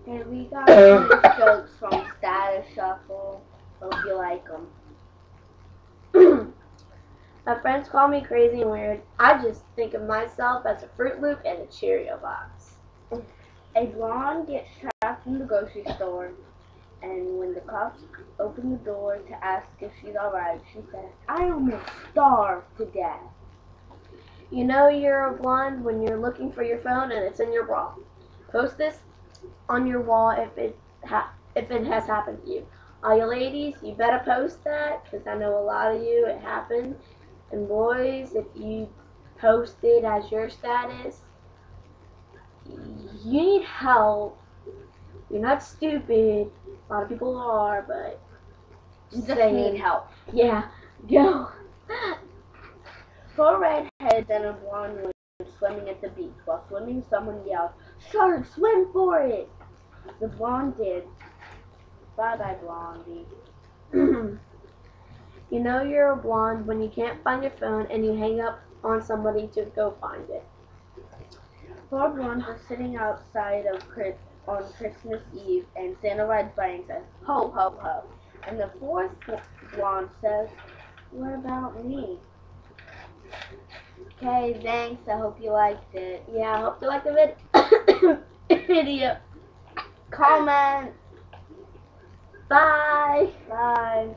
And we got some jokes from Status Shuffle. Hope you like them. My friends call me crazy and weird. I just think of myself as a Fruit Loop and a Cheerio box. A blonde gets trapped in the grocery store, and when the cops open the door to ask if she's alright, she says, "I almost starved to death." You know you're a blonde when you're looking for your phone and it's in your bra. Post this on your wall if it has happened to you. All you ladies, you better post that because I know a lot of you it happened. And boys, if you post it as your status, you need help. You're not stupid. A lot of people are, but You just need help. Yeah, go. Four redheads and a blonde were swimming at the beach. While swimming, someone yelled, "Shark, swim for it!" The blonde did. Bye-bye, Blondie. You know you're a blonde when you can't find your phone and you hang up on somebody to go find it. Four blondes are sitting outside on Christmas Eve, and Santa rides by and says, "Ho, ho, ho." And the fourth blonde says, "What about me?" Okay, thanks. I hope you liked it. Yeah, I hope you liked the video. Comment. Bye. Bye.